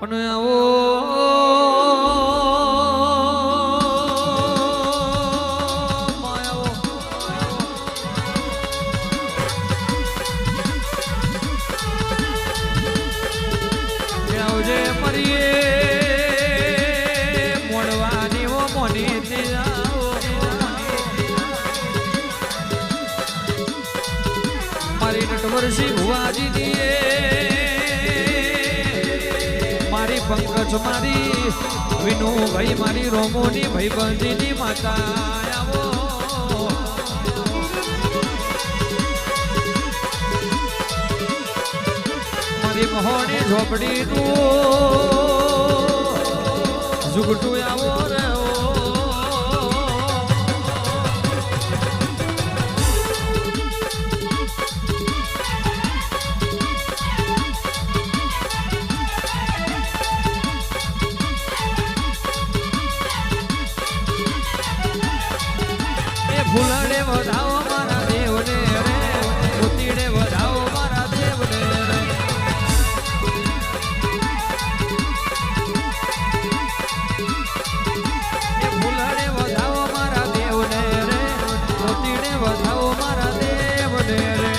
અને આવો આવજે મરીએ મોડવાની ઓ મોની મારી નટવરસી ભુવાજી દીએ મારી પંકજ મારી વિનુ ભાઈ મારી રોમોની ભાઈબંધીની માતા આવો મારી મહોની ઝોપડી નું ઝુગટું આવો રે ફૂલડે વધાવો મારા દેવને રે મોતીડે વધાવો મારા દેવને રે ફૂલડે વધાવો મારા દેવને રે મોતીડે વધાવો મારા દેવને રે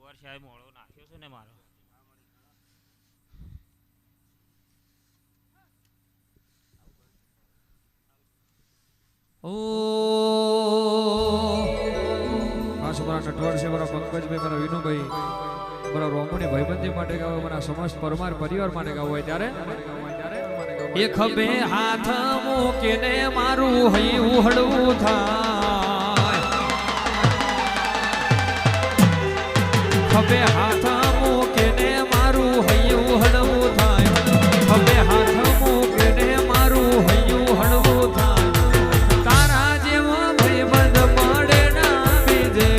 કુંવર સાહેબ મોળો નાખ્યો છે ને મારો ઓ ખાસ મારા નટવર છે મારા પંકજભાઈ મારા વિનુભાઈ મારા રોમોની ભાઈબંધી માટે ગાવ મારા સમસ્ત પરમાર પરિવાર માટે ગાવ હોય ત્યારે એ ખભે હાથ મૂકીને મારું હૈયું હળવું થાય ખભે હાથ મૂકીને મારું હૈયું હળવું થાય ખભે હાથ મૂકીને મારું હૈયું હળવું થાય તારા જેવો ભાઈબંધ પડે ના બીજે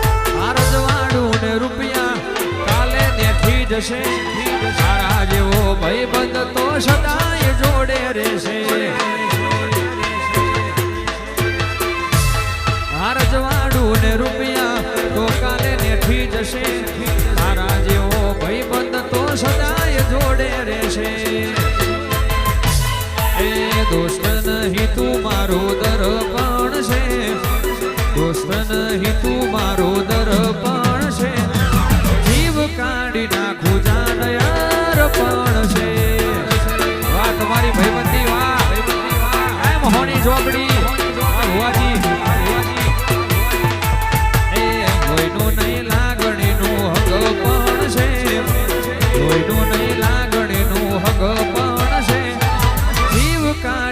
ક્યાં રજવાડું ને રૂપિયા કાલે નેથી જશે તારા જેવો ભાઈબંધ તો સદાય જોડે રહેશે રજવાડું ને રૂપિયા તો કાલે નેઠી જશે તારા જેવો ભાઈબંધ તો સદાય જોડે રહેશે એ દોસ્ત નહીં તું મારો દર્પણ છે દોસ્ત નહીં તું મારો દર્પણ છે જીવ કાઢી નાખું જાન અર્પણ છે વાહ તમારી ભાઈબંધી વાહ એમ હોની ઝોપડી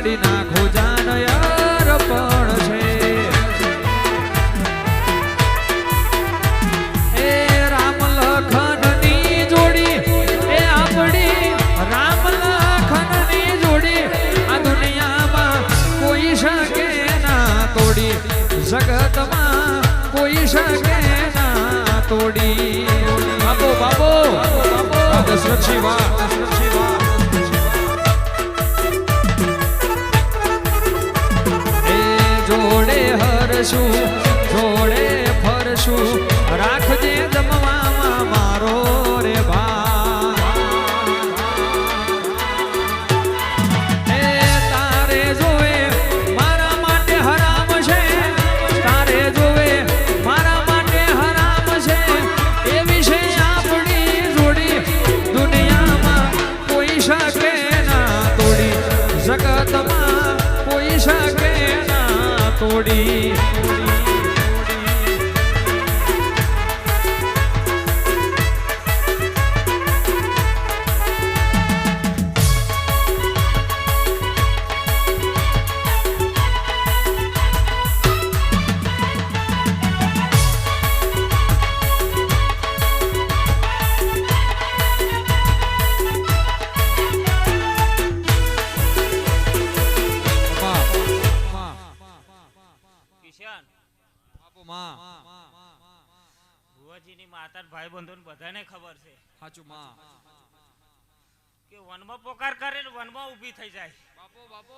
આપડી નાખો જાન અર્પણ છે એ રામ લખનની જોડી એ આપડી રામ લખનની જોડી આ દુનિયામાં કોઈ શકે ના તોડી જગતમાં કોઈ શકે ના તોડી બાબો બાબો દશરથ શિવા જોડે હરશું જોડે ફરશું રાખજે જમવામાં મારો રે ભા એ તારે જોવે મારા માટે હરામ છે તારે જોવે મારા માટે હરામ છે એ વિશે આપણી જોડી દુનિયામાં કોઈ શકે ના તોડી જગતમાં કોઈ શકે તોડી કિશન ભુવાજીની માતા ભાઈ બંધુ બધાને ખબર છે સાચું માં કે વનમાં પોકાર કરે ને વનમાં ઊભી થઈ જાય બાપો બાપો